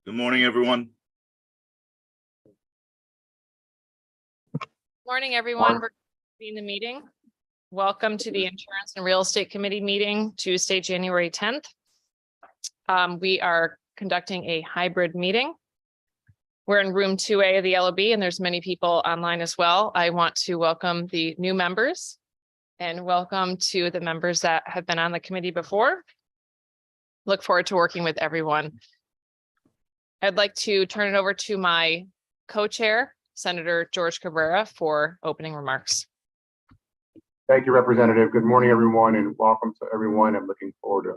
Good morning, everyone. Morning, everyone. We're being the meeting. Welcome to the Insurance and Real Estate Committee meeting, Tuesday, January 10th. We are conducting a hybrid meeting. We're in room 2A of the LOB, and there's many people online as well. I want to welcome the new members and welcome to the members that have been on the committee before. Look forward to working with everyone. I'd like to turn it over to my co-chair, Senator George Cabrera, for opening remarks. Thank you, Representative. Good morning, everyone, and welcome to everyone. I'm looking forward to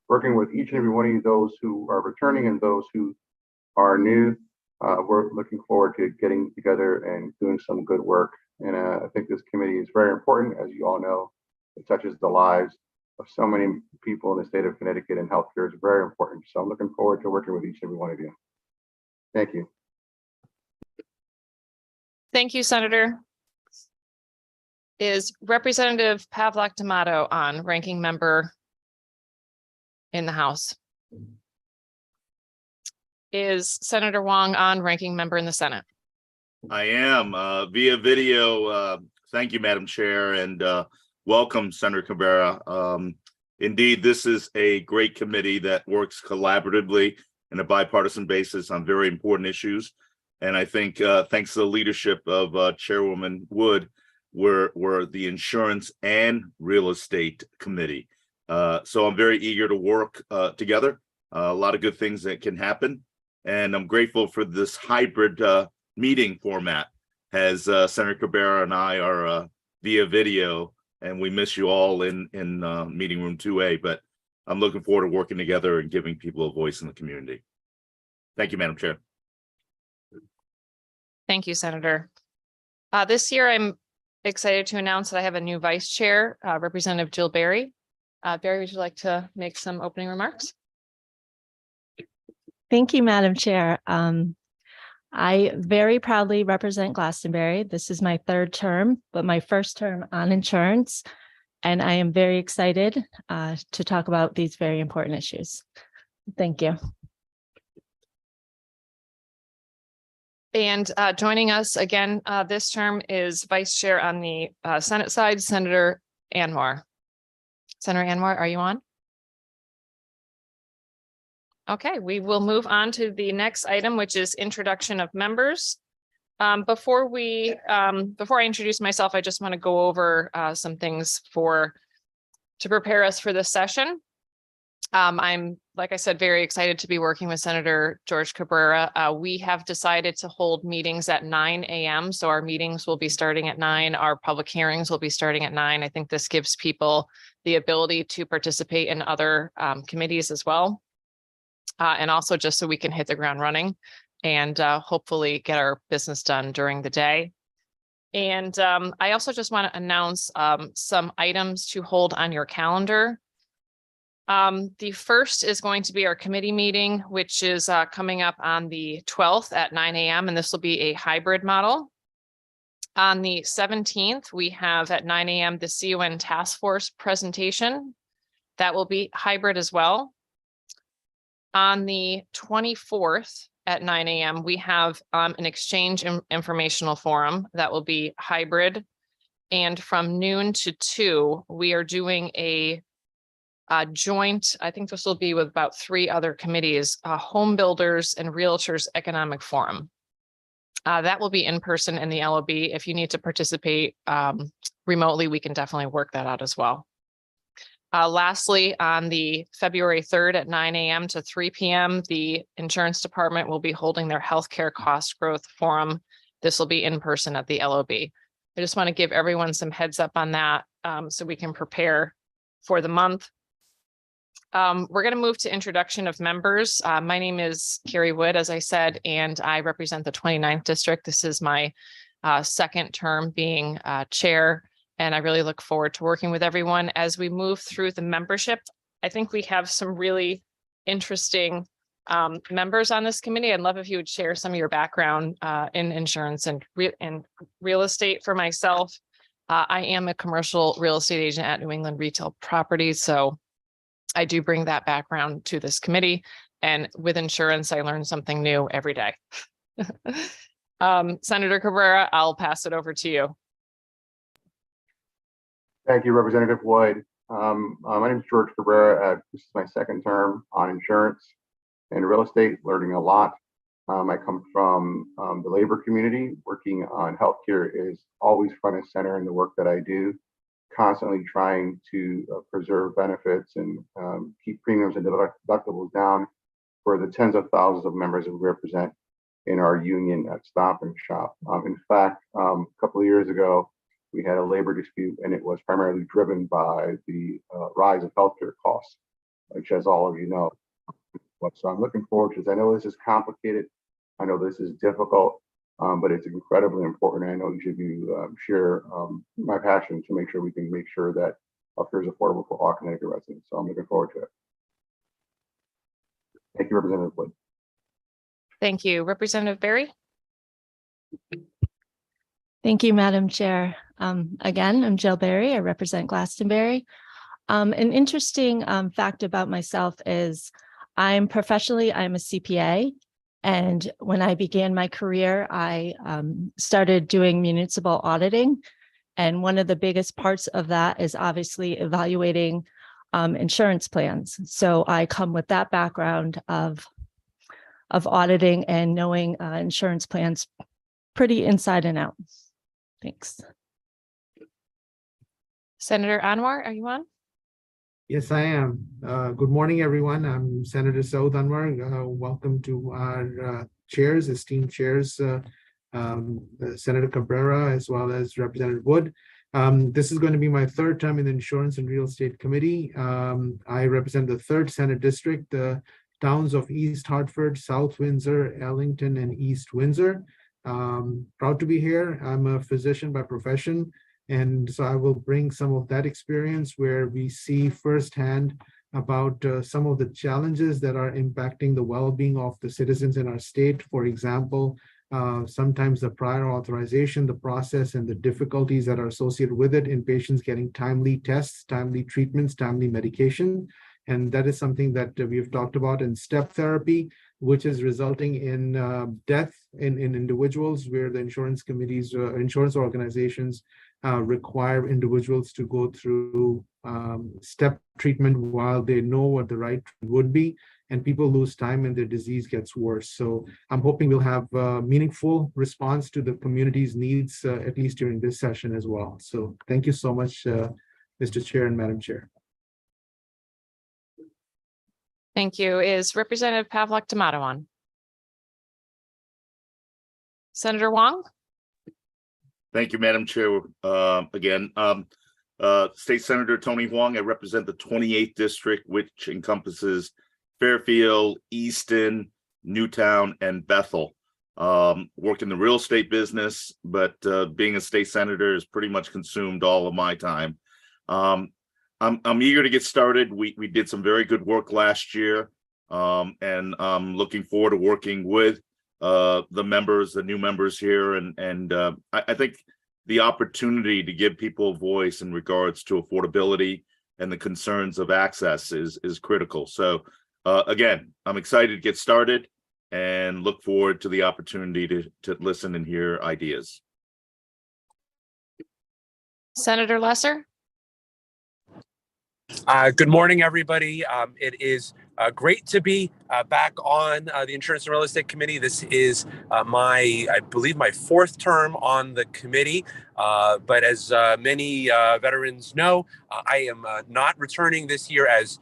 working with each and every one of you, those who are returning and those who are new. We're looking forward to getting together and doing some good work. And I think this committee is very important. As you all know, it touches the lives of so many people in the state of Connecticut, and healthcare is very important. So I'm looking forward to working with each and every one of you. Thank you. Thank you, Senator. Is Representative Pavlak D'Amato on, ranking member in the House? Is Senator Wong on, ranking member in the Senate? I am via video. Thank you, Madam Chair, and welcome, Senator Cabrera. Indeed, this is a great committee that works collaboratively in a bipartisan basis on very important issues. And I think thanks to the leadership of Chairwoman Wood, we're the Insurance and Real Estate Committee. So I'm very eager to work together. A lot of good things that can happen. And I'm grateful for this hybrid meeting format, as Senator Cabrera and I are via video, and we miss you all in meeting room 2A, but I'm looking forward to working together and giving people a voice in the community. Thank you, Madam Chair. Thank you, Senator. This year, I'm excited to announce that I have a new vice chair, Representative Jill Berry. Berry, would you like to make some opening remarks? Thank you, Madam Chair. I very proudly represent Glastonbury. This is my third term, but my first term on insurance. And I am very excited to talk about these very important issues. Thank you. And joining us again this term is Vice Chair on the Senate side, Senator Anwar. Senator Anwar, are you on? Okay, we will move on to the next item, which is introduction of members. Before I introduce myself, I just want to go over some things to prepare us for this session. I'm, like I said, very excited to be working with Senator George Cabrera. We have decided to hold meetings at 9 a.m. So our meetings will be starting at 9. Our public hearings will be starting at 9. I think this gives people the ability to participate in other committees as well. And also just so we can hit the ground running and hopefully get our business done during the day. And I also just want to announce some items to hold on your calendar. The first is going to be our committee meeting, which is coming up on the 12th at 9 a.m. and this will be a hybrid model. On the 17th, we have at 9 a.m. the CON task force presentation. That will be hybrid as well. On the 24th at 9 a.m., we have an exchange informational forum that will be hybrid. And from noon to 2, we are doing a joint, I think this will be with about 3 other committees, Home Builders and Realtors Economic Forum. That will be in person in the LOB. If you need to participate remotely, we can definitely work that out as well. Lastly, on the February 3rd at 9 a.m. to 3 p.m., the insurance department will be holding their healthcare cost growth forum. This will be in person at the LOB. I just want to give everyone some heads up on that so we can prepare for the month. We're going to move to introduction of members. My name is Carrie Wood, as I said, and I represent the 29th district. This is my second term being chair. And I really look forward to working with everyone as we move through the membership. I think we have some really interesting members on this committee. I'd love if you would share some of your background in insurance and real estate. For myself, I am a commercial real estate agent at New England Retail Properties. So I do bring that background to this committee. And with insurance, I learn something new every day. Senator Cabrera, I'll pass it over to you. Thank you, Representative Wood. My name is George Cabrera. This is my second term on insurance and real estate, learning a lot. I come from the labor community. Working on healthcare is always front and center in the work that I do, constantly trying to preserve benefits and keep premiums and deductibles down for the tens of thousands of members that we represent in our union at Stop and Shop. In fact, a couple of years ago, we had a labor dispute, and it was primarily driven by the rise of healthcare costs, which, as all of you know. So I'm looking forward to this. I know this is complicated. I know this is difficult, but it's incredibly important. I know each of you share my passion to make sure we can make sure that healthcare is affordable for all Connecticut residents. So I'm looking forward to it. Thank you, Representative Wood. Thank you. Representative Berry? Thank you, Madam Chair. Again, I'm Jill Berry. I represent Glastonbury. An interesting fact about myself is I'm a CPA. And when I began my career, I started doing municipal auditing. And one of the biggest parts of that is obviously evaluating insurance plans. So I come with that background of auditing and knowing insurance plans pretty inside and out. Thanks. Senator Anwar, are you on? Yes, I am. Good morning, everyone. I'm Senator Saud Anwar. Welcome to our chairs, esteemed chairs, Senator Cabrera, as well as Representative Wood. This is going to be my third term in the Insurance and Real Estate Committee. I represent the 3rd Senate District, the towns of East Hartford, South Windsor, Ellington, and East Windsor. Proud to be here. I'm a physician by profession. And so I will bring some of that experience where we see firsthand about some of the challenges that are impacting the well-being of the citizens in our state. For example, sometimes the prior authorization, the process, and the difficulties that are associated with it in patients getting timely tests, timely treatments, timely medication. And that is something that we've talked about in step therapy, which is resulting in death in individuals where the insurance committees, insurance organizations require individuals to go through step treatment while they know what the right would be, and people lose time and their disease gets worse. So I'm hoping we'll have a meaningful response to the community's needs, at least during this session as well. So thank you so much, Mr. Chair and Madam Chair. Thank you. Is Representative Pavlik Tomato on? Senator Wong? Thank you, Madam Chair. Again, State Senator Tony Huang. I represent the 28th district, which encompasses Fairfield, Easton, Newtown, and Bethel. Work in the real estate business, but being a state senator has pretty much consumed all of my time. I'm eager to get started. We did some very good work last year, and I'm looking forward to working with the members, the new members here, and I think the opportunity to give people a voice in regards to affordability and the concerns of access is critical. So again, I'm excited to get started and look forward to the opportunity to listen and hear ideas. Senator Lesser? Good morning, everybody. It is great to be back on the Insurance and Real Estate Committee. This is I believe my 4th term on the committee. But as many veterans know, I am not returning this year as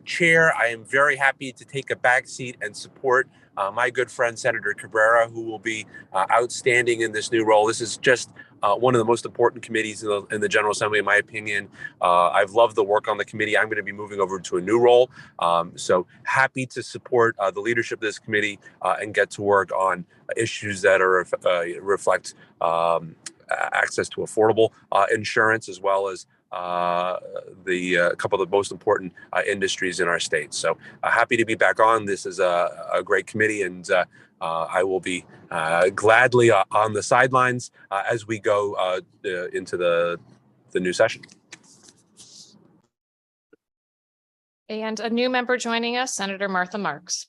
chair. I am very happy to take a back seat and support my good friend, Senator Cabrera, who will be outstanding in this new role. This is just one of the most important committees in the General Assembly, in my opinion. I've loved the work on the committee. I'm going to be moving over to a new role. So happy to support the leadership of this committee and get to work on issues that reflect access to affordable insurance, as well as the couple of the most important industries in our state. So happy to be back on. This is a great committee, and I will be gladly on the sidelines as we go into the new session. And a new member joining us, Senator Martha Marks.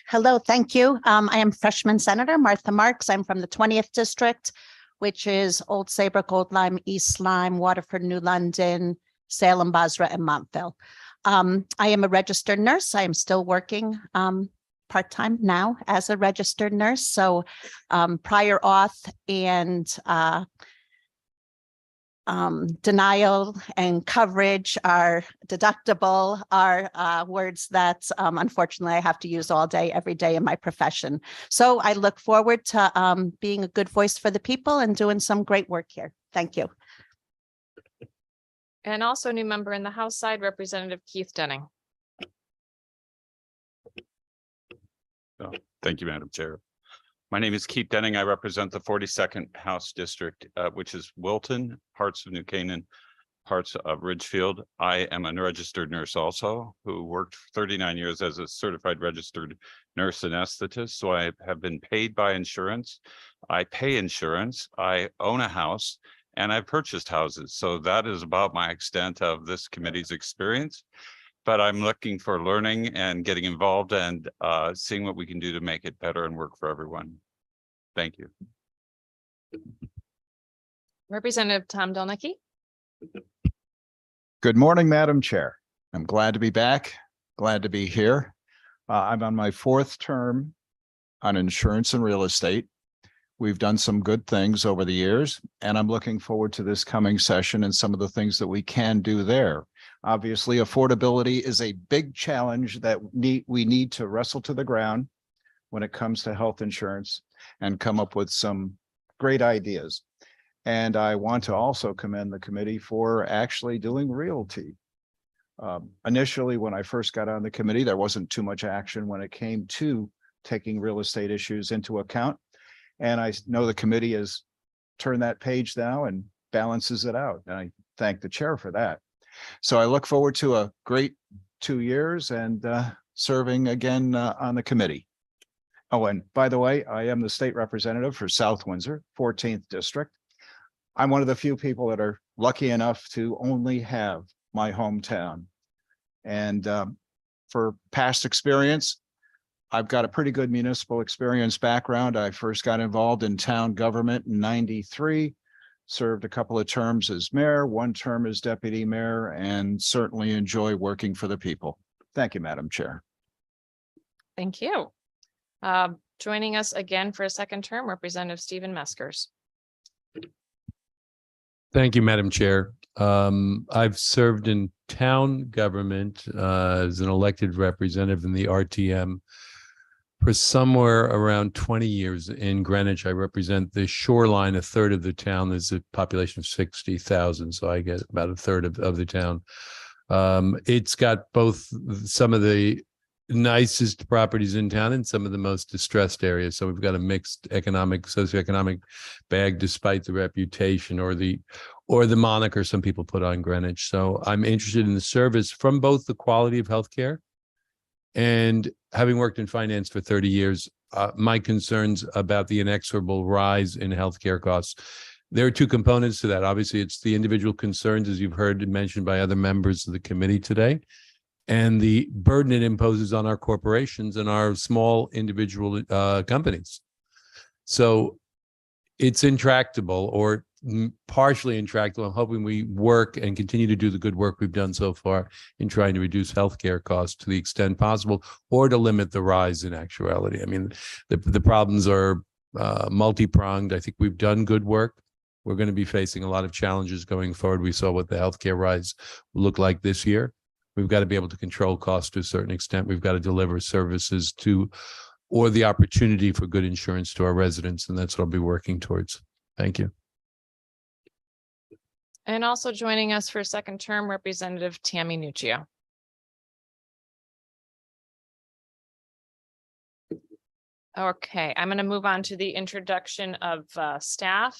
Hello, thank you. I am freshman Senator Martha Marks. I'm from the 20th District, which is Old Saybrook, Old Lyme, East Lyme, Waterford, New London, Salem, Basra, and Montville. I am a registered nurse. I am still working part-time now as a registered nurse. So prior auth and denial and coverage are deductible are words that unfortunately I have to use all day, every day in my profession. So I look forward to being a good voice for the people and doing some great work here. Thank you. And also a new member in the House side, Representative Keith Denning. Thank you, Madam Chair. My name is Keith Denning. I represent the 42nd House District, which is Wilton, parts of New Canaan, parts of Ridgefield. I am a registered nurse also, who worked for 39 years as a certified registered nurse anesthetist. So I have been paid by insurance. I pay insurance. I own a house and I've purchased houses. So that is about my extent of this committee's experience. But I'm looking for learning and getting involved and seeing what we can do to make it better and work for everyone. Thank you. Representative Tom Delnicki. Good morning, Madam Chair. I'm glad to be back, glad to be here. I'm on my 4th term on insurance and real estate. We've done some good things over the years, and I'm looking forward to this coming session and some of the things that we can do there. Obviously, affordability is a big challenge that we need to wrestle to the ground when it comes to health insurance and come up with some great ideas. And I want to also commend the committee for actually doing realty. Initially, when I first got on the committee, there wasn't too much action when it came to taking real estate issues into account. And I know the committee has turned that page now and balances it out. And I thank the chair for that. So I look forward to a great 2 years and serving again on the committee. Oh, and by the way, I am the state representative for South Windsor, 14th District. I'm one of the few people that are lucky enough to only have my hometown. And for past experience, I've got a pretty good municipal experience background. I first got involved in town government in '93, served a couple of terms as mayor, 1 term as deputy mayor, and certainly enjoy working for the people. Thank you, Madam Chair. Thank you. Joining us again for a 2nd term, Representative Stephen Meskers. Thank you, Madam Chair. I've served in town government as an elected representative in the RTM for somewhere around 20 years. In Greenwich, I represent the shoreline, a third of the town. There's a population of 60,000, so I get about a third of the town. It's got both some of the nicest properties in town and some of the most distressed areas. So we've got a mixed socioeconomic bag, despite the reputation or the moniker some people put on Greenwich. So I'm interested in the service from both the quality of healthcare and having worked in finance for 30 years, my concerns about the inexorable rise in healthcare costs. There are 2 components to that. Obviously, it's the individual concerns, as you've heard mentioned by other members of the committee today, and the burden it imposes on our corporations and our small individual companies. So it's intractable, or partially intractable. I'm hoping we work and continue to do the good work we've done so far in trying to reduce healthcare costs to the extent possible, or to limit the rise in actuality. I mean, the problems are multi-pronged. I think we've done good work. We're going to be facing a lot of challenges going forward. We saw what the healthcare rise will look like this year. We've got to be able to control costs to a certain extent. We've got to deliver services to, or the opportunity for good insurance to our residents. And that's what I'll be working towards. Thank you. And also joining us for a 2nd term, Representative Tammy Nuccio. Okay, I'm going to move on to the introduction of staff.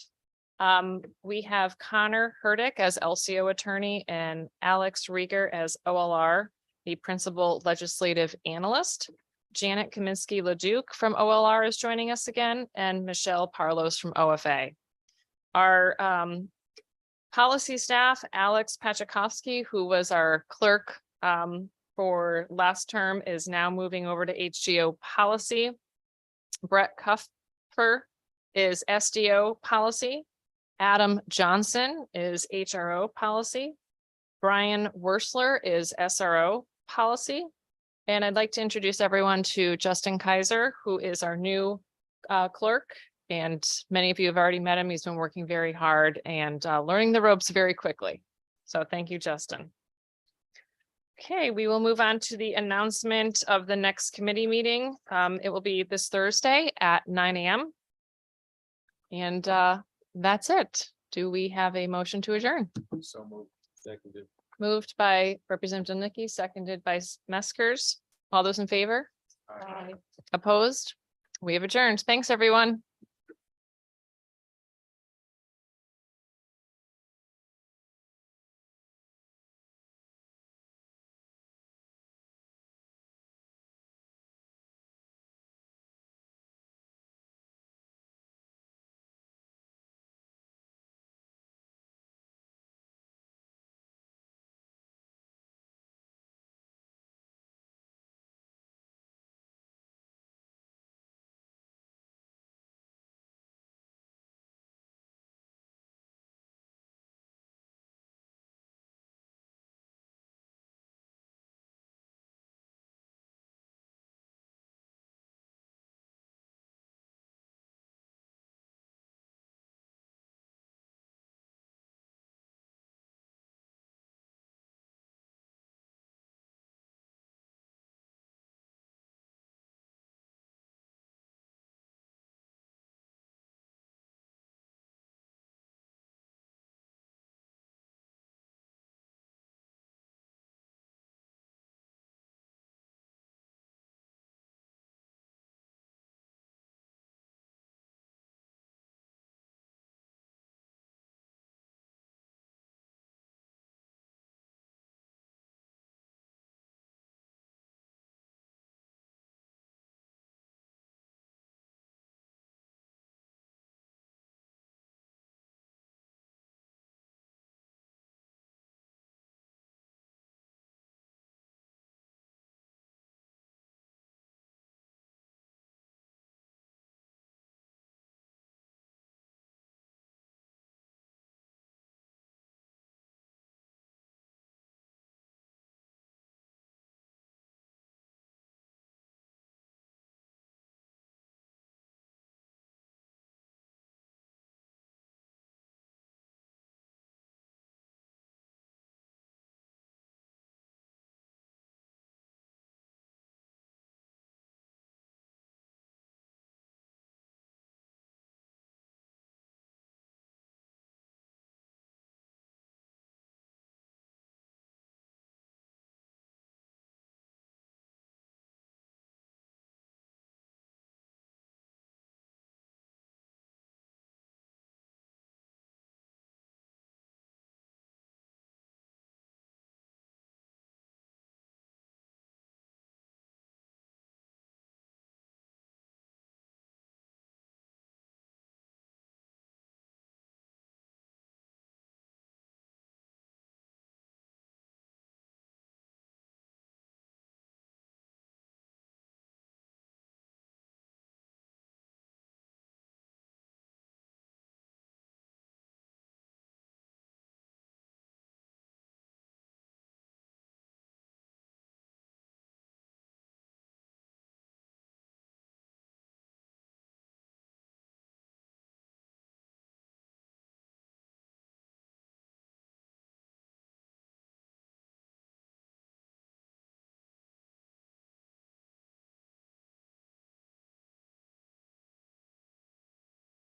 We have Connor Herdick as LCO attorney and Alex Rieger as OLR, the principal legislative analyst. Janet Kaminsky-Leduc from OLR is joining us again, and Michelle Parlos from OFA. Our policy staff, Alex Pachakovsky, who was our clerk for last term is now moving over to HGO policy. Brett Cuffer is SDO policy. Adam Johnson is HRO policy. Brian Worsler is SRO policy. And I'd like to introduce everyone to Justin Kaiser, who is our new clerk. And many of you have already met him. He's been working very hard and learning the ropes very quickly. So thank you, Justin. Okay, we will move on to the announcement of the next committee meeting. It will be this Thursday at 9 a.m. And that's it. Do we have a motion to adjourn? So moved. Seconded. Moved by Representative Nicky, seconded by Meskers. All those in favor? Opposed? We have adjourned. Thanks, everyone.